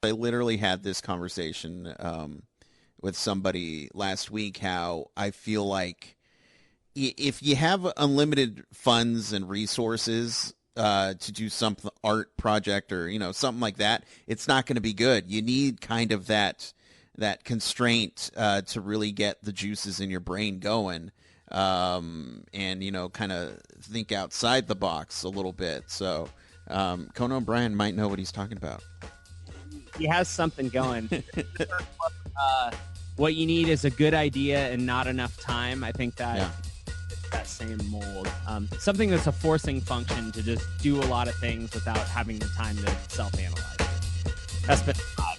I literally had this conversation with somebody last week. How I feel like if you have unlimited funds and resources to do some art project or something like that, it's not going to be good. You need kind of that constraint to really get the juices in your brain going, and kind of think outside the box a little bit. So Conan O'Brien might know what he's talking about. He has something going. What you need is a good idea and not enough time. I think that that same mold. Something that's a forcing function to just do a lot of things without having the time to self-analyze. That's been odd.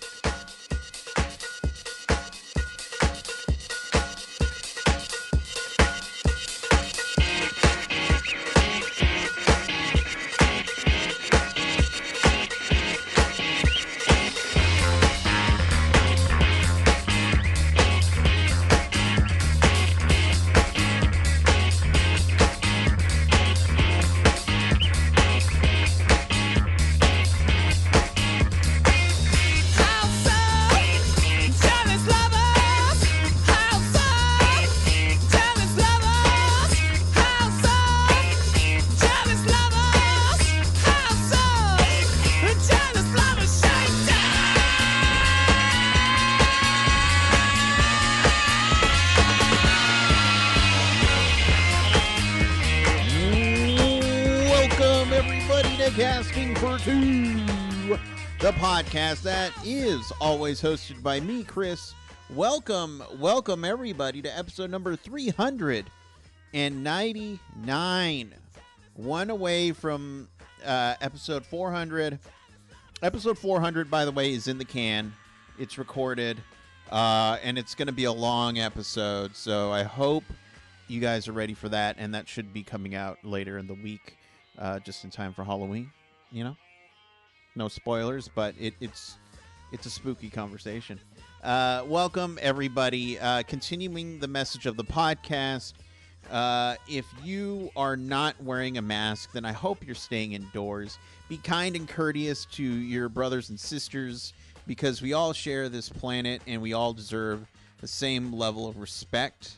Casting for Two, the podcast that is always hosted by me, Chris. Welcome everybody to episode number 399. One away from episode 400. Episode 400, by the way, is in the can. It's recorded, and it's going to be a long episode, so I hope you guys are ready for that, and that should be coming out later in the week. Just in time for Halloween, No spoilers, but it's a spooky conversation. Welcome, everybody. Continuing the message of the podcast, if you are not wearing a mask, then I hope you're staying indoors. Be kind and courteous to your brothers and sisters, because we all share this planet, and we all deserve the same level of respect.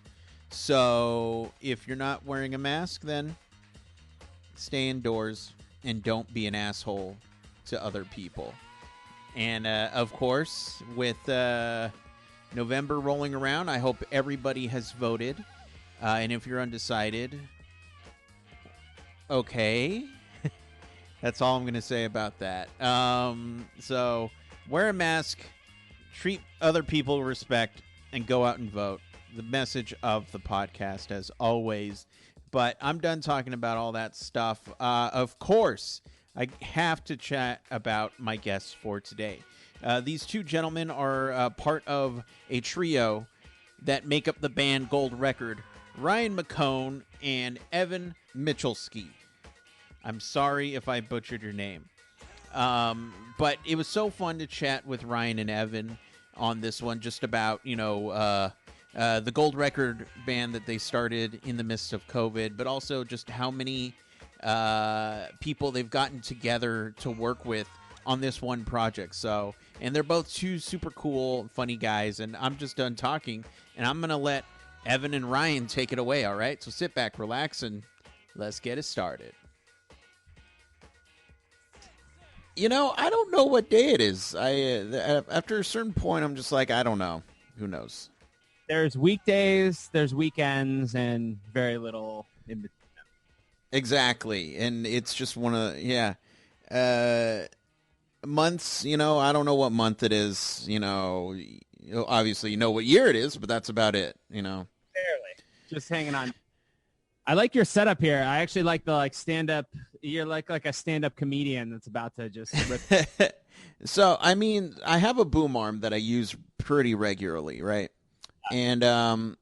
So if you're not wearing a mask, then stay indoors and don't be an asshole to other people. And, of course, with November rolling around, I hope everybody has voted. And if you're undecided, okay. That's all I'm going to say about that. So wear a mask, treat other people with respect, and go out and vote. The message of the podcast, as always. But I'm done talking about all that stuff. Of course, I have to chat about my guests for today. These two gentlemen are part of a trio that make up the band Gold Record, Ryan McKone and Evan Michalski. I'm sorry if I butchered your name. But it was so fun to chat with Ryan and Evan on this one, just about, the Gold Record band that they started in the midst of COVID, but also just how many people they've gotten together to work with on this one project. So, and they're both two super cool, funny guys, and I'm just done talking, and I'm going to let Evan and Ryan take it away, all right? So sit back, relax, and let's get it started. I don't know what day it is. After a certain point, I'm just like, I don't know. Who knows? There's weekdays, there's weekends, and very little in between them. Exactly. And it's just one of, months, I don't know what month it is, obviously you know what year it is, but that's about it, Barely. Just hanging on. I like your setup here. I actually like the stand-up. You're like a stand-up comedian that's about to just rip. So, I mean, I have a boom arm that I use pretty regularly, right? And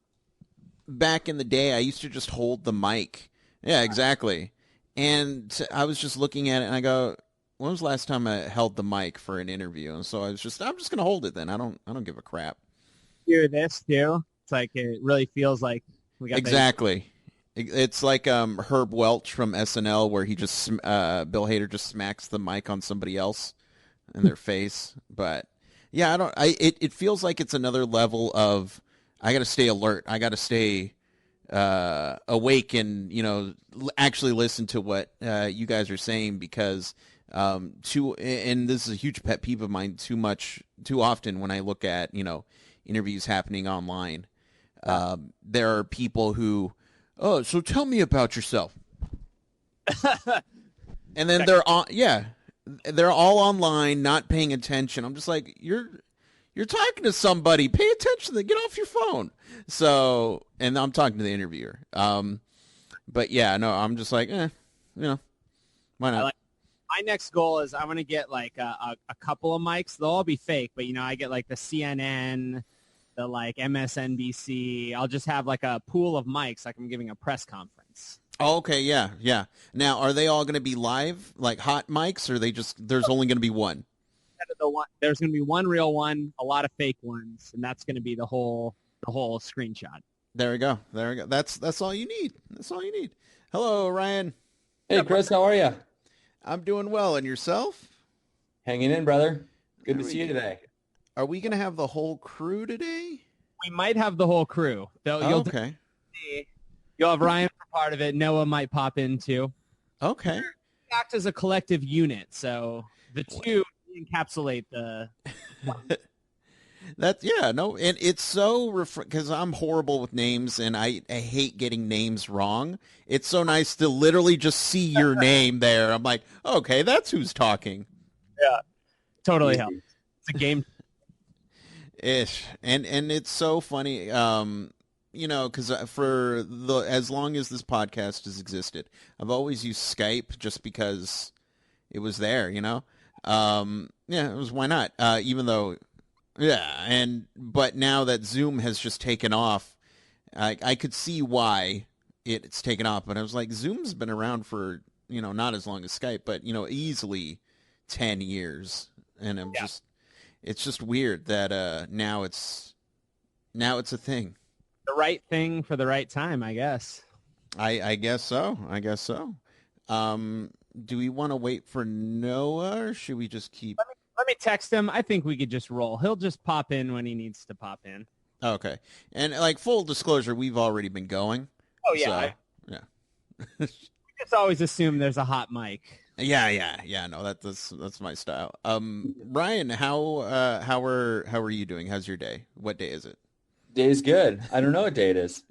back in the day, I used to just hold the mic. Yeah, exactly. And I was just looking at it, and I go, when was the last time I held the mic for an interview? And so I'm just going to hold it then. I don't give a crap. Hear this, too? It's like it really feels like we got exactly. It's like Herb Welch from SNL, where he just Bill Hader just smacks the mic on somebody else in their face. But Yeah, I don't. It feels like it's another level of I got to stay alert. I got to stay awake and actually listen to what you guys are saying because and this is a huge pet peeve of mine. Too often when I look at interviews happening online, there are people who, oh, so tell me about yourself, and then they're on, they're all online, not paying attention. I'm just like, you're talking to somebody. Pay attention. Then get off your phone. So, and I'm talking to the interviewer. But yeah, no, I'm just like, why not? My next goal is I want to get like a couple of mics. They'll all be fake, but I get like the CNN, the like MSNBC. I'll just have like a pool of mics like I'm giving a press conference. Oh, okay, yeah. Now, are they all going to be live, like hot mics, or there's only going to be one? There's going to be one real one, a lot of fake ones, and that's going to be the whole screenshot. There we go. That's all you need. That's all you need. Hello, Ryan. Hey, Chris, how are you? I'm doing well, and yourself? Hanging in, brother. Good to see you today. Are we going to have the whole crew today? We might have the whole crew. Okay. You'll have Ryan for part of it. Noah might pop in too. Okay. We act as a collective unit, so the two encapsulate the. And it's so because I'm horrible with names and I hate getting names wrong. It's so nice to literally just see your name there. I'm like, okay, that's who's talking. Yeah, totally helps. It's a game. Ish, and it's so funny, because as long as this podcast has existed, I've always used Skype just because it was there. It was why not? Even though. Yeah, but now that Zoom has just taken off, I could see why it's taken off. But I was like, Zoom's been around for not as long as Skype, but easily 10 years, and it's just weird that now it's a thing. The right thing for the right time, I guess. I guess so. Do we want to wait for Noah, or should we just keep? Let me text him. I think we could just roll. He'll just pop in when he needs to pop in. Okay. And like full disclosure, we've already been going. Oh yeah. So, we just always assume there's a hot mic. Yeah. No, that's my style. Ryan, how are you doing? How's your day? What day is it? Day's good. I don't know what day it is.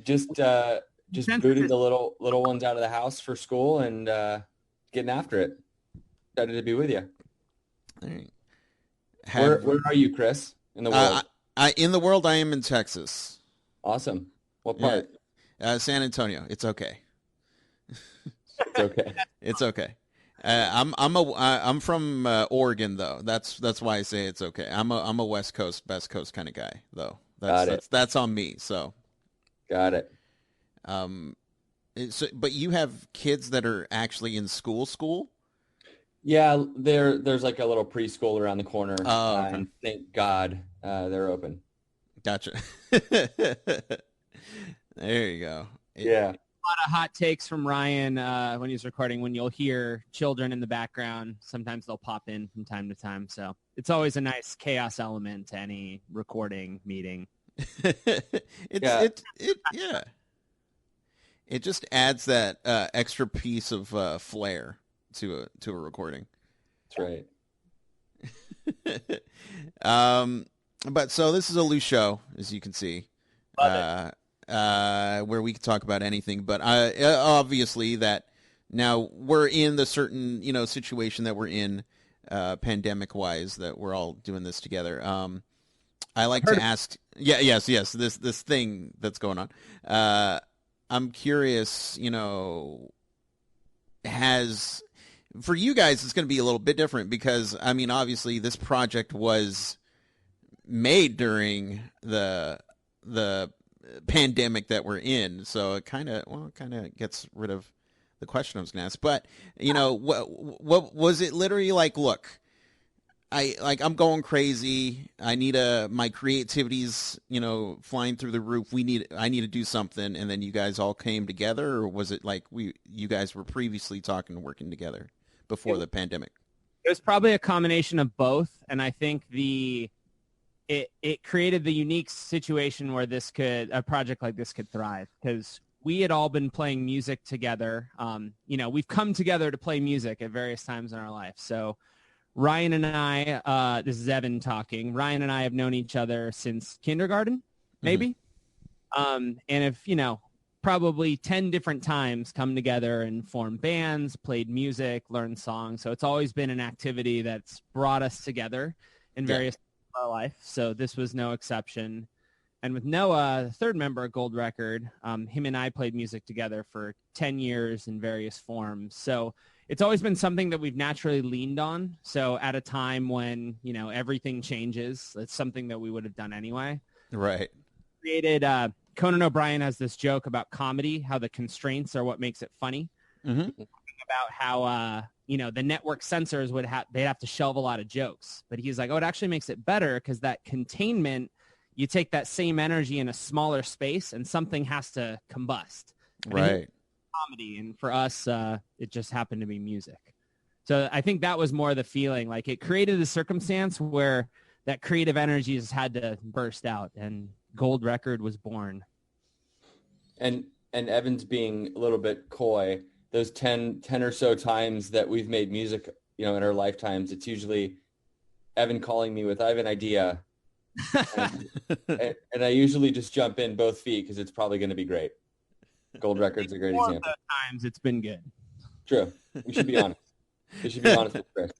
Just booting the little ones out of the house for school and getting after it. Excited to be with you. Where are you, Chris, in the world? In the world, I am in Texas. Awesome. What part? San Antonio. It's okay. It's okay. It's okay. I'm from Oregon though. That's why I say it's okay. I'm a West Coast, Best Coast kind of guy though. That's on me. So. Got it. But you have kids that are actually in school. Yeah, there's like a little preschool around the corner. Oh, okay. And thank God they're open. Gotcha. There you go. Yeah. A lot of hot takes from Ryan when he's recording, when you'll hear children in the background. Sometimes they'll pop in from time to time. So it's always a nice chaos element to any recording meeting. It just adds that extra piece of flair to a recording. That's right. But so this is a loose show, as you can see, where we can talk about anything. But obviously that now we're in the certain situation that we're in, pandemic wise, that we're all doing this together. I like to ask, yes, this thing that's going on. I'm curious, for you guys, it's going to be a little bit different because, I mean, obviously this project was made during the pandemic that we're in. So it kind of gets rid of the question I was going to ask. But, what was it literally like, look, I'm going crazy. I need my creativity's, flying through the roof. I need to do something. And then you guys all came together, or was it like you guys were previously talking and working together before the pandemic? It was probably a combination of both, and I think it created the unique situation where a project like this could thrive, because we had all been playing music together. We've come together to play music at various times in our life. So Ryan and I, this is Evan talking. Ryan and I have known each other since kindergarten, maybe. And if, probably 10 different times come together and formed bands, played music, learned songs. So it's always been an activity that's brought us together in various parts of our life. So this was no exception. And with Noah, the third member of Gold Record, him and I played music together for 10 years in various forms. So it's always been something that we've naturally leaned on. So at a time when, everything changes, it's something that we would have done anyway. Right. Created, Conan O'Brien has this joke about comedy, how the constraints are what makes it funny. Mm-hmm. About how, the network censors they'd have to shelve a lot of jokes. But he's like, it actually makes it better because that containment, you take that same energy in a smaller space and something has to combust. Right. Comedy. And for us, it just happened to be music. So I think that was more the feeling. Like it created a circumstance where that creative energy just had to burst out, and Gold Record was born. And Evan's being a little bit coy. Those 10 or so times that we've made music, in our lifetimes, it's usually Evan calling me with, I have an idea. and I usually just jump in both feet because it's probably going to be great. Gold Record's a great example. Times it's been good. True. We should be honest. We should be honest with Chris.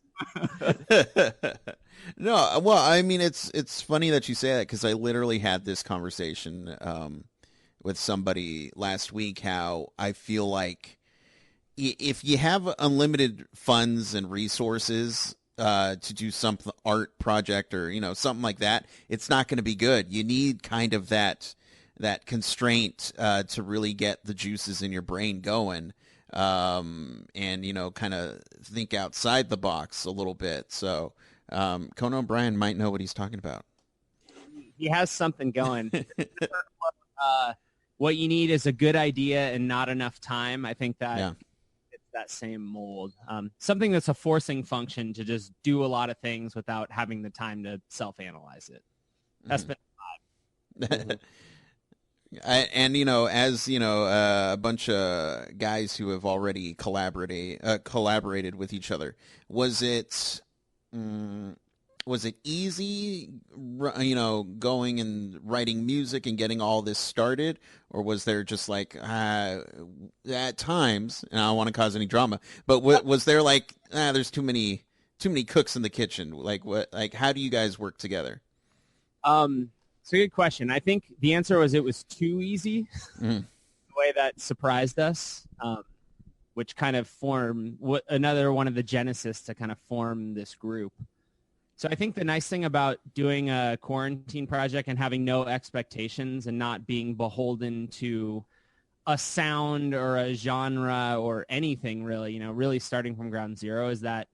No, well, I mean, it's funny that you say that because I literally had this conversation with somebody last week, how I feel like if you have unlimited funds and resources to do some art project or, something like that, it's not going to be good. You need kind of that constraint to really get the juices in your brain going, and, kind of think outside the box a little bit. So Conan O'Brien might know what he's talking about. He has something going. What you need is a good idea and not enough time. I think that it's that same mold. Something that's a forcing function to just do a lot of things without having the time to self-analyze it. That's been and as a bunch of guys who have already collaborated with each other, was it easy, going and writing music and getting all this started, or was there just like at times, and I don't want to cause any drama, but was there like there's too many cooks in the kitchen? Like what? Like how do you guys work together? It's a good question. I think the answer was it was too easy. The way that surprised us, which kind of formed another one of the genesis to kind of form this group. So I think the nice thing about doing a quarantine project and having no expectations and not being beholden to a sound or a genre or anything really, really starting from ground zero, is that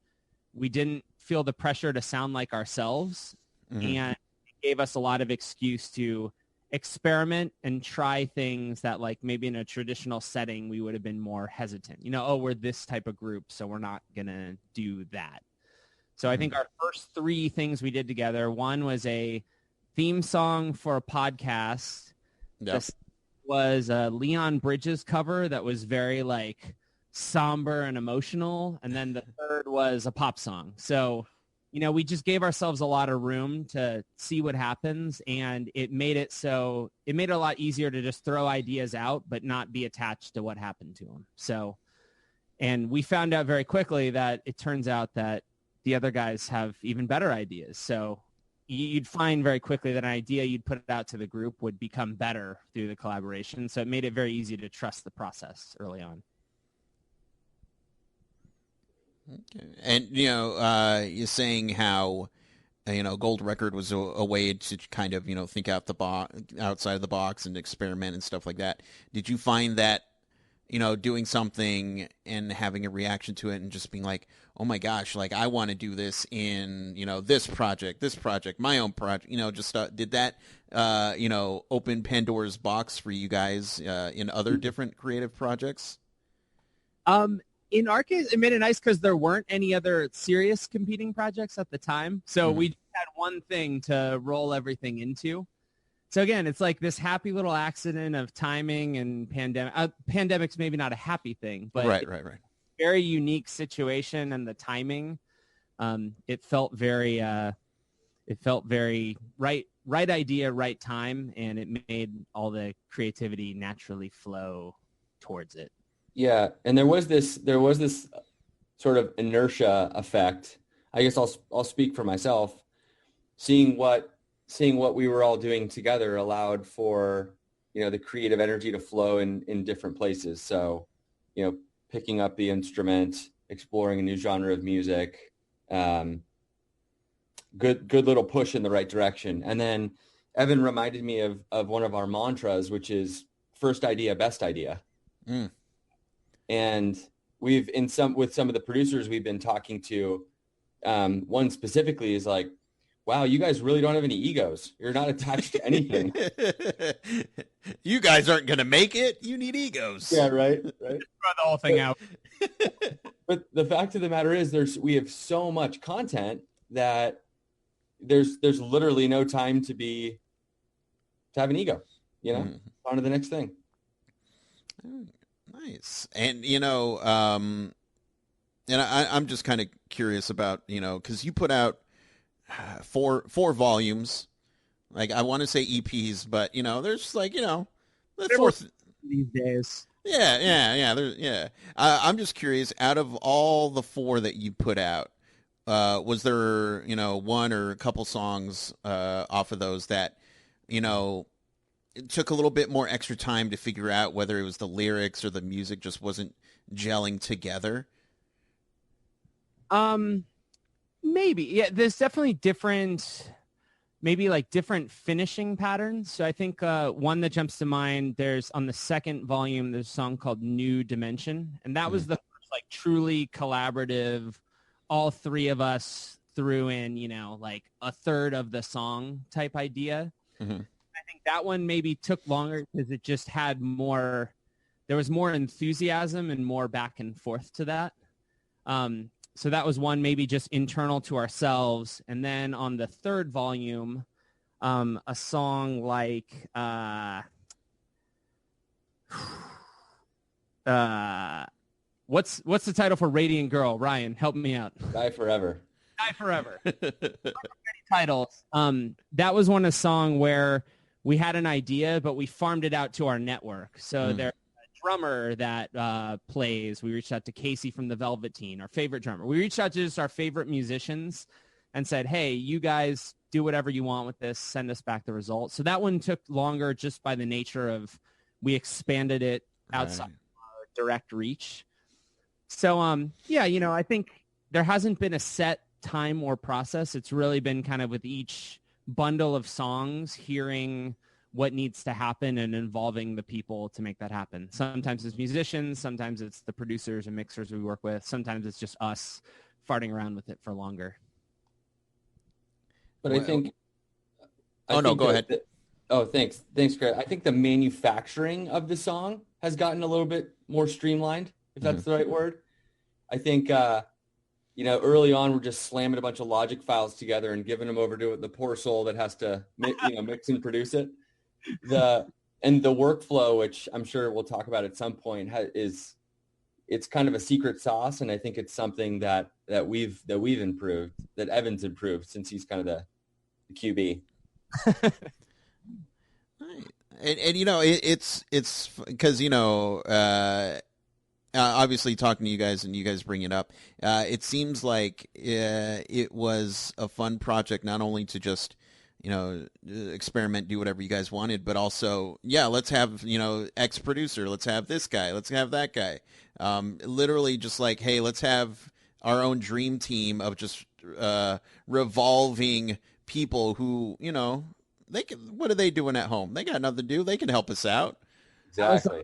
we didn't feel the pressure to sound like ourselves. And gave us a lot of excuse to experiment and try things that like maybe in a traditional setting we would have been more hesitant. We're this type of group, so we're not going to do that. So I think our first three things we did together, one was a theme song for a podcast. Yep. This was a Leon Bridges cover that was very like somber and emotional. And then the third was a pop song. So we just gave ourselves a lot of room to see what happens, and it made it a lot easier to just throw ideas out, but not be attached to what happened to them. So, and we found out very quickly that it turns out that the other guys have even better ideas. So you'd find very quickly that an idea you'd put it out to the group would become better through the collaboration. So it made it very easy to trust the process early on. Okay. And you're saying how Gold Record was a way to kind of think outside of the box and experiment and stuff like that. Did you find that doing something and having a reaction to it and just being like, oh my gosh, like I want to do this in this project, my own project, did that open Pandora's box for you guys in other different creative projects? in our case, it made it nice because there weren't any other serious competing projects at the time. So we just had one thing to roll everything into. So again, it's like this happy little accident of timing and pandemic. Pandemic's maybe not a happy thing, but right. Very unique situation, and the timing. It felt very right idea, right time, and it made all the creativity naturally flow towards it. Yeah, and there was this sort of inertia effect. I guess I'll speak for myself. Seeing what we were all doing together allowed for, the creative energy to flow in different places. So, picking up the instrument, exploring a new genre of music, good little push in the right direction. And then Evan reminded me of one of our mantras, which is first idea, best idea. Mm. And we've with some of the producers we've been talking to, one specifically is like, wow, you guys really don't have any egos. You're not attached to anything. You guys aren't going to make it. You need egos. Yeah, right. Throw the whole thing out. But the fact of the matter is we have so much content that there's literally no time to have an ego, on to the next thing. Nice. And, and I'm just kind of curious about, because you put out four volumes, like I want to say EPs, but there's like the fourth these days. Yeah. I'm just curious. Out of all the four that you put out, was there one or a couple songs off of those that it took a little bit more extra time to figure out whether it was the lyrics or the music just wasn't gelling together? Maybe. Yeah, there's definitely different finishing patterns. So I think one that jumps to mind, there's on the second volume, there's a song called New Dimension. And that was the first like truly collaborative, all three of us threw in, like a third of the song type idea. Mm-hmm. I think that one maybe took longer because it just had more, there was more enthusiasm and more back and forth to that. So that was one maybe just internal to ourselves. And then on the third volume, a song like what's the title for Radiant Girl? Ryan, help me out. Die Forever. Die Forever. Titles. That was one a song where we had an idea, but we farmed it out to our network. So there. Drummer that plays. We reached out to Casey from the Velveteen, our favorite drummer. We reached out to just our favorite musicians and said, hey, you guys do whatever you want with this. Send us back the results. So that one took longer just by the nature of we expanded it outside our direct reach. So, I think there hasn't been a set time or process. It's really been kind of with each bundle of songs, hearing what needs to happen and involving the people to make that happen. Sometimes it's musicians, sometimes it's the producers and mixers we work with, sometimes it's just us farting around with it for longer. But I think go ahead. Thanks, Greg. I think the manufacturing of the song has gotten a little bit more streamlined, if that's the right word. I think, early on we're just slamming a bunch of Logic files together and giving them over to the poor soul that has to, mix and produce it. The workflow, which I'm sure we'll talk about at some point, it's kind of a secret sauce, and I think it's something that we've improved, that Evan's improved since he's kind of the QB. And it's because obviously talking to you guys and you guys bring it up, it seems like it was a fun project, not only to just experiment, do whatever you guys wanted, but also, let's have, X producer, let's have this guy, let's have that guy. Literally just like, hey, let's have our own dream team of just revolving people who, they can, what are they doing at home? They got nothing to do. They can help us out. Exactly.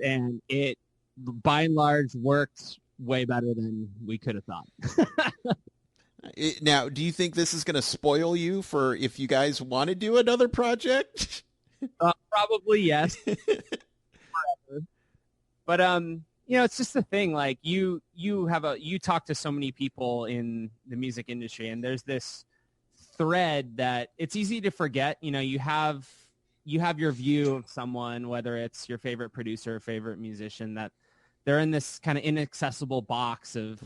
And it, by and large, worked way better than we could have thought. Now, do you think this is going to spoil you for if you guys want to do another project? Probably yes. But It's just the thing. Like you talk to so many people in the music industry, and there's this thread that it's easy to forget. You have your view of someone, whether it's your favorite producer or favorite musician, that they're in this kind of inaccessible box of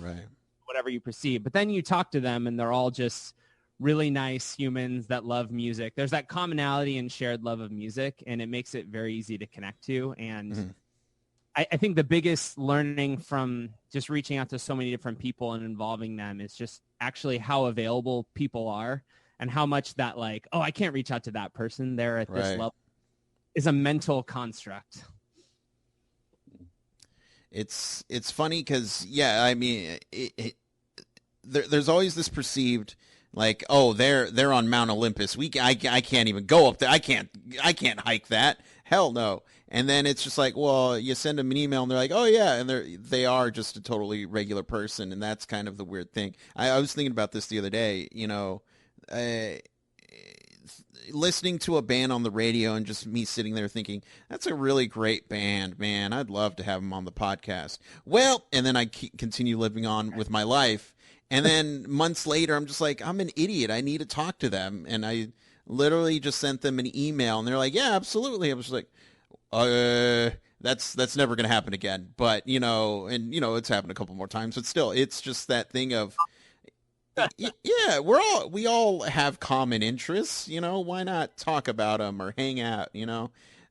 whatever you perceive. But then you talk to them and they're all just really nice humans that love music. There's that commonality and shared love of music, and it makes it very easy to connect to. And I think the biggest learning from just reaching out to so many different people and involving them is just actually how available people are, and how much that like, oh, I can't reach out to that person. They're at this level, is a mental construct. It's funny because, I mean, there's always this perceived like, oh, they're on Mount Olympus. I can't even go up there. I can't hike that. Hell no. And then it's just like, well, you send them an email and they're like, oh yeah, and they are just a totally regular person, and that's kind of the weird thing. I was thinking about this the other day. Listening to a band on the radio and just me sitting there thinking, that's a really great band, man. I'd love to have them on the podcast. Well, and then I continue living on with my life. And then months later, I'm just like, I'm an idiot. I need to talk to them. And I literally just sent them an email, and they're like, yeah, absolutely. I was like, that's never going to happen again. But, it's happened a couple more times. But still, it's just that thing of, yeah, we all have common interests. Why not talk about them or hang out?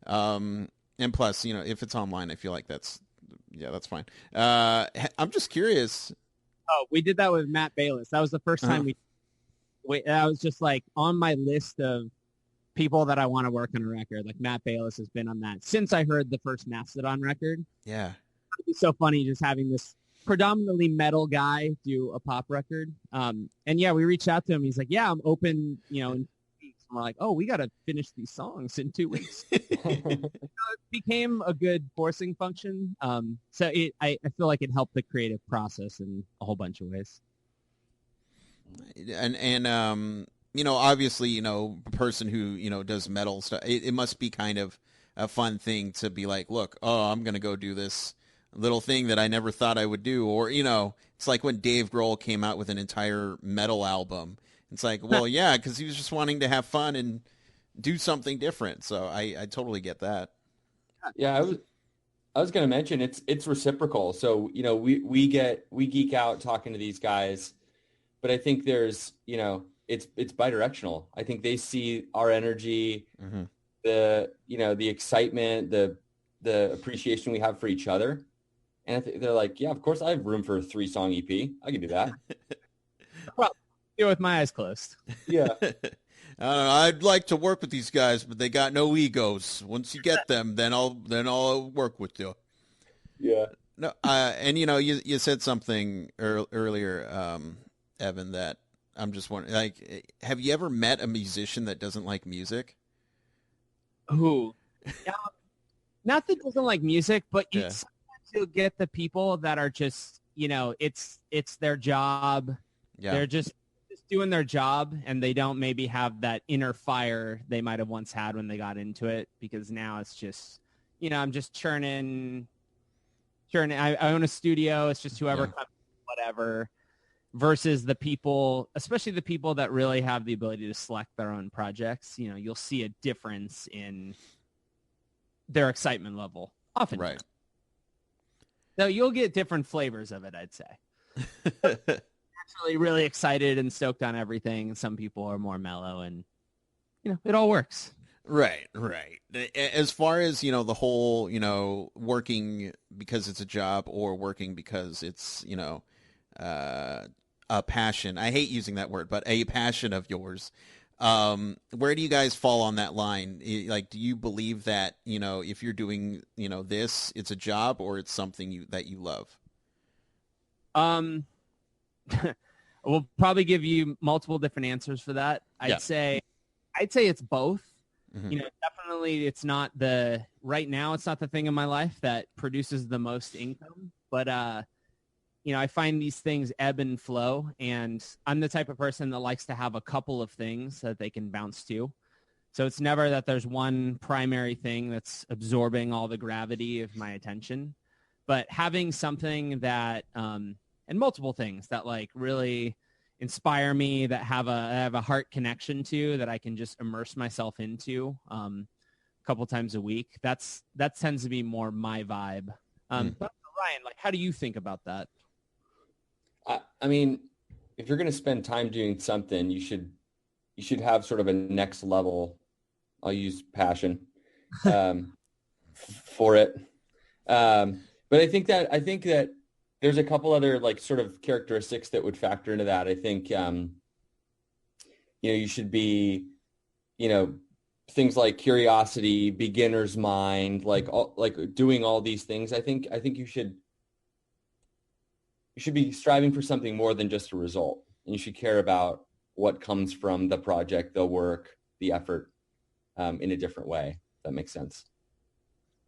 And plus, if it's online, I feel like that's fine. I'm just curious. Oh, we did that with Matt Bayless. That was the first time that was just like on my list of people that I want to work on a record. Like Matt Bayless has been on that since I heard the first Mastodon record. Yeah. It'd be so funny just having this predominantly metal guy do a pop record. And yeah, we reached out to him. He's like, yeah, I'm open, in 2 weeks. And we're like, oh, we got to finish these songs in 2 weeks. It became a good forcing function. So I feel like it helped the creative process in a whole bunch of ways. And obviously, a person who, does metal stuff, it must be kind of a fun thing to be like, look, I'm going to go do this little thing that I never thought I would do. Or, it's like when Dave Grohl came out with an entire metal album. It's like, well, yeah, because he was just wanting to have fun and do something different. So I totally get that. Yeah, I was going to mention it's reciprocal. So, we geek out talking to these guys, but I think there's, it's bidirectional. I think they see our energy, the excitement, the appreciation we have for each other. And I think they're like, yeah, of course I have room for a 3-song EP. I can do that. Well, do it with my eyes closed. Yeah. I'd like to work with these guys, but they got no egos. Once you get them, then I'll work with you. Yeah. No, and you said something earlier, Evan, that I'm just wondering, like, have you ever met a musician that doesn't like music? Who? Not that doesn't like music, but sometimes you'll get the people that are just, it's their job. Yeah. They're just doing their job, and they don't maybe have that inner fire they might have once had when they got into it, because now it's just, I'm just churning. I own a studio. It's just whoever comes, whatever, versus the people, especially the people that really have the ability to select their own projects. You'll see a difference in their excitement level often. Right. So you'll get different flavors of it, I'd say. Actually really excited and stoked on everything. Some people are more mellow, and it all works. Right. As far as, the whole, working because it's a job or working because it's, a passion. I hate using that word, but a passion of yours. Where do you guys fall on that line? Like, do you believe that, if you're doing, this, it's a job, or it's something that you love? We'll probably give you multiple different answers for that. I'd say it's both. Mm-hmm. Definitely it's not right now it's not the thing in my life that produces the most income, but I find these things ebb and flow, and I'm the type of person that likes to have a couple of things that they can bounce to. So it's never that there's one primary thing that's absorbing all the gravity of my attention. but having something that and multiple things that like really inspire me, that have a heart connection to, that I can just immerse myself into a couple times a week. That tends to be more my vibe. But Ryan, like, how do you think about that? I mean, if you're going to spend time doing something, you should have sort of a next level. I'll use passion for it. But I think that there's a couple other like sort of characteristics that would factor into that. I think you should be, things like curiosity, beginner's mind, like doing all these things. I think you should be striving for something more than just a result. And you should care about what comes from the project, the work, the effort, in a different way. If that makes sense.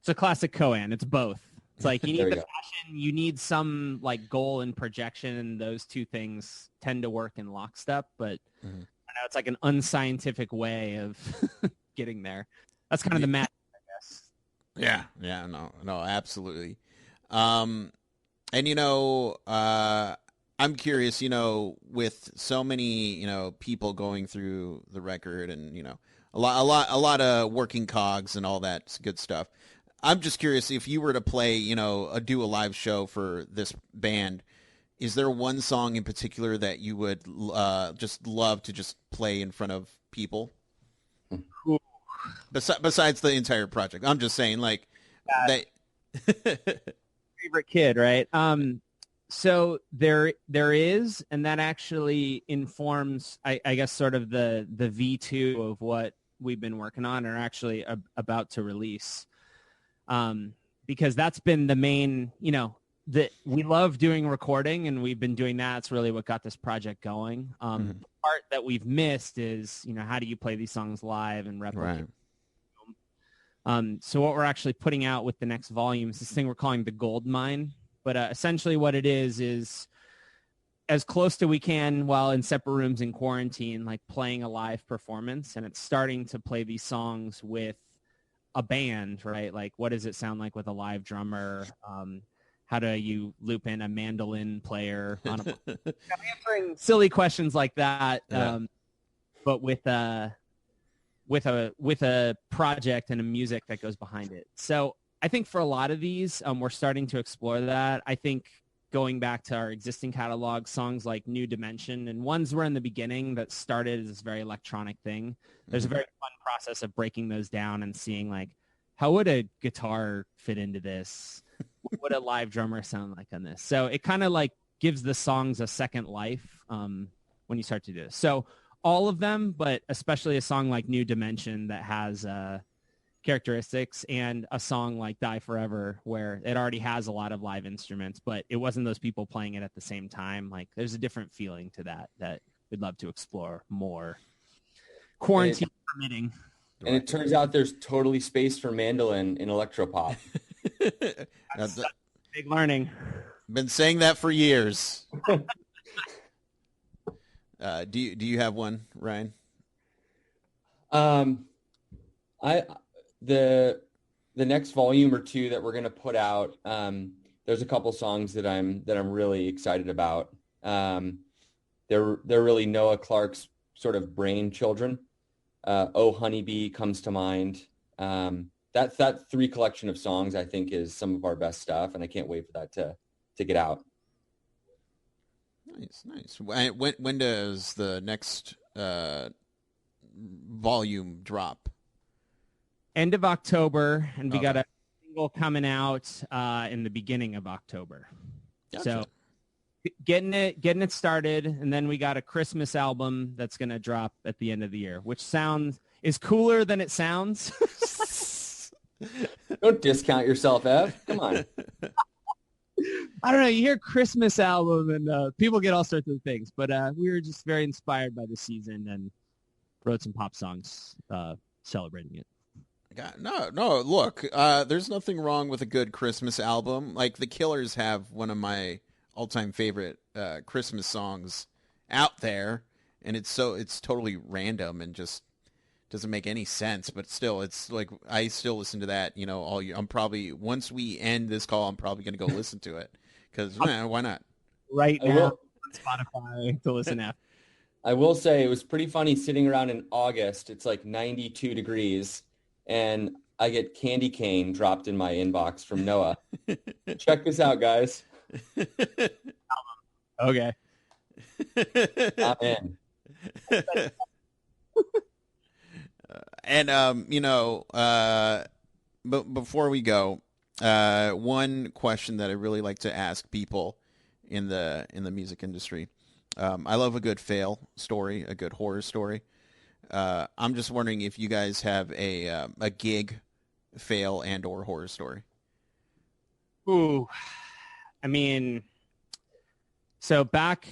It's a classic Coan. It's both. It's like you need the passion, you need some like goal and projection, and those two things tend to work in lockstep. But I know it's like an unscientific way of getting there. That's kind of the magic, I guess. Yeah, no, absolutely. And I'm curious, with so many, people going through the record, and a lot of working cogs and all that good stuff. I'm just curious, if you were to play, do a live show for this band, is there one song in particular that you would just love to just play in front of people? Besides the entire project, I'm just saying, like, that. Favorite kid, right? So there is, and that actually informs, I guess, sort of the V2 of what we've been working on, or actually about to release. Because that's been the main, that we love doing recording, and we've been doing that. It's really what got this project going. The part that we've missed is, how do you play these songs live and replicate? Right. So what we're actually putting out with the next volume is this thing we're calling the Gold Mine. But essentially what it is as close to we can while in separate rooms in quarantine, like playing a live performance. And it's starting to play these songs with a band, right? Like, what does it sound like with a live drummer? How do you loop in a mandolin player on a I'm answering silly questions like that, but with a project and a music that goes behind it. So I think for a lot of these, we're starting to explore that. I think going back to our existing catalog, songs like New Dimension, and ones were in the beginning that started as this very electronic thing. There's a very fun process of breaking those down and seeing, like, how would a guitar fit into this? What would a live drummer sound like on this? So it kind of like gives the songs a second life when you start to do this. So all of them, but especially a song like New Dimension that has characteristics, and a song like Die Forever where it already has a lot of live instruments, but it wasn't those people playing it at the same time. Like, there's a different feeling to that we'd love to explore more, quarantine permitting. And it turns out there's totally space for mandolin in electropop. That's big learning. Been saying that for years. Do you have one, Ryan? The next volume or two that we're going to put out, there's a couple songs that I'm really excited about. They're really Noah Clarke's sort of brain children. Oh Honeybee comes to mind. That three collection of songs, I think, is some of our best stuff, and I can't wait for that to get out. Nice. When does the next volume drop? End of October, and we got a single coming out in the beginning of October. Gotcha. So getting it started, and then we got a Christmas album that's going to drop at the end of the year, which is cooler than it sounds. Don't discount yourself, Ev. Come on. I don't know. You hear Christmas album, and people get all sorts of things, but we were just very inspired by the season and wrote some pop songs celebrating it. No. Look, there's nothing wrong with a good Christmas album. Like, the Killers have one of my all-time favorite Christmas songs out there, and it's totally random and just doesn't make any sense, but still, it's like I still listen to that, all year. I'm probably, once we end this call, I'm probably going to go listen to it because why not? Right now on Spotify to listen after. I will say it was pretty funny sitting around in August. It's like 92 degrees, and I get candy cane dropped in my inbox from Noah. Check this out, guys. Okay. I'm in. But before we go, one question that I really like to ask people in the music industry. I love a good fail story, a good horror story. I'm just wondering if you guys have a gig fail and or horror story. Ooh, I mean, so back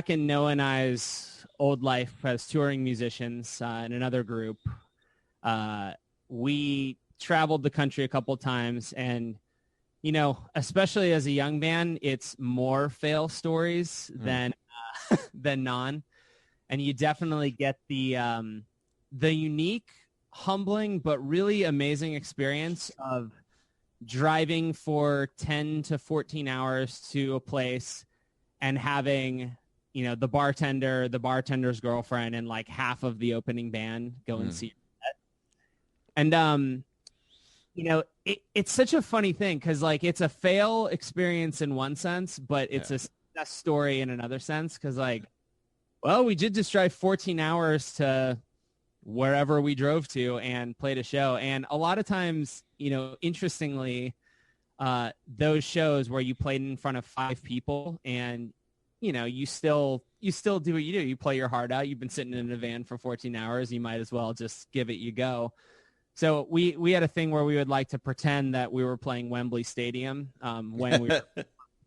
in Noah and I's old life as touring musicians in another group, we traveled the country a couple times, and especially as a young band, it's more fail stories than none, and you definitely get the unique, humbling but really amazing experience of driving for 10 to 14 hours to a place and having the bartender, the bartender's girlfriend, and like half of the opening band go and see it. And it's such a funny thing because like it's a fail experience in one sense, but it's a story in another sense because like, well, we did just drive 14 hours to wherever we drove to and played a show. And a lot of times, interestingly, those shows where you played in front of 5 people and you still do what you do. You play your heart out. You've been sitting in a van for 14 hours. You might as well just give it you go. So we had a thing where we would like to pretend that we were playing Wembley Stadium when we were in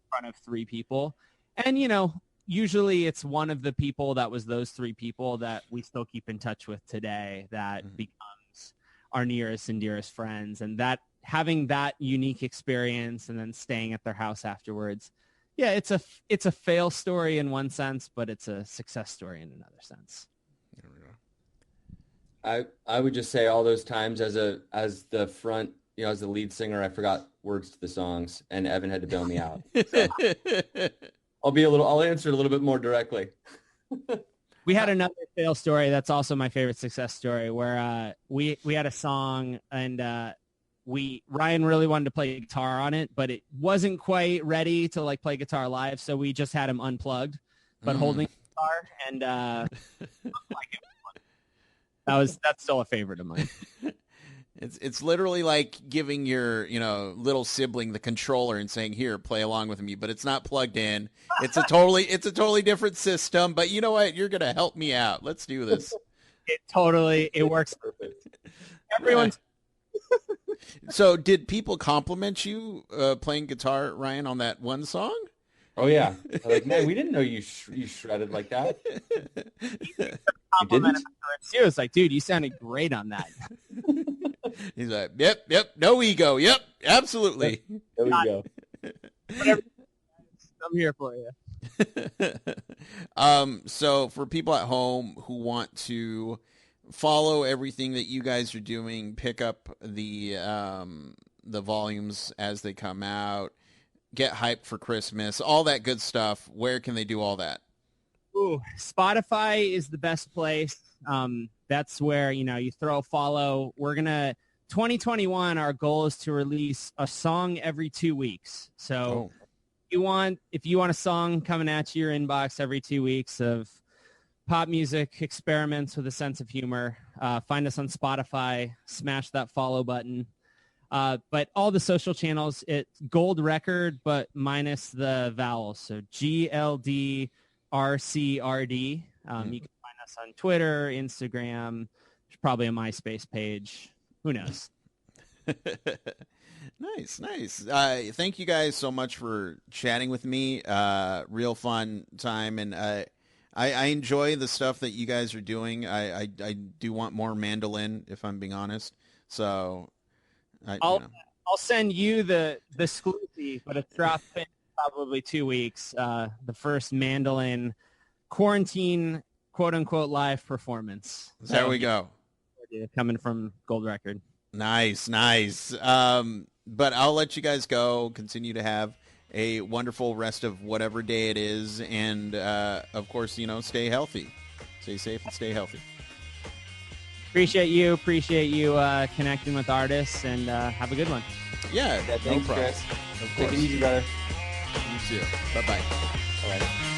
front of 3 people. And, usually it's one of the people that was those 3 people that we still keep in touch with today that becomes our nearest and dearest friends. And that having that unique experience and then staying at their house afterwards. Yeah, it's a fail story in one sense, but it's a success story in another sense. I would just say all those times as the front, as the lead singer, I forgot words to the songs, and Evan had to bail me out. So I'll answer it a little bit more directly. We had another fail story that's also my favorite success story where we had a song and Ryan really wanted to play guitar on it, but it wasn't quite ready to like play guitar live, so we just had him unplugged but holding the guitar, and that's still a favorite of mine. It's literally like giving your little sibling the controller and saying, "Here, play along with me," but it's not plugged in. It's a totally different system. But you know what? You're gonna help me out. Let's do this. It works perfect. Everyone's. So, did people compliment you playing guitar, Ryan, on that one song? Oh yeah, like, man, we didn't know you shredded like that. You didn't? It was like, dude, you sounded great on that. He's like, yep, no ego, yep, absolutely. There we go. I'm here for you. So for people at home who want to follow everything that you guys are doing, pick up the volumes as they come out, get hyped for Christmas, all that good stuff, where can they do all that? Ooh, Spotify is the best place. That's where, you throw a follow. 2021, our goal is to release a song every 2 weeks. So if you want a song coming at your inbox every 2 weeks of pop music experiments with a sense of humor, find us on Spotify, smash that follow button. But all the social channels, it's Gold Record, but minus the vowels. So GLDRCRD. You can find us on Twitter, Instagram. There's probably a MySpace page. Who knows? Nice. Thank you guys so much for chatting with me. Real fun time, and I enjoy the stuff that you guys are doing. I do want more mandolin, if I'm being honest. So I'll send you the exclusive, but it's dropping in probably 2 weeks. The first mandolin quarantine, quote unquote, live performance. There we go. you, coming from Gold Record. Nice. But I'll let you guys go. Continue to have a wonderful rest of whatever day it is. And, of course, stay healthy. Stay safe and stay healthy. Appreciate you connecting with artists, and have a good one. Yeah, Thanks, no problem. Chris. Of Take course. it easy, brother. You too. Bye-bye. All right.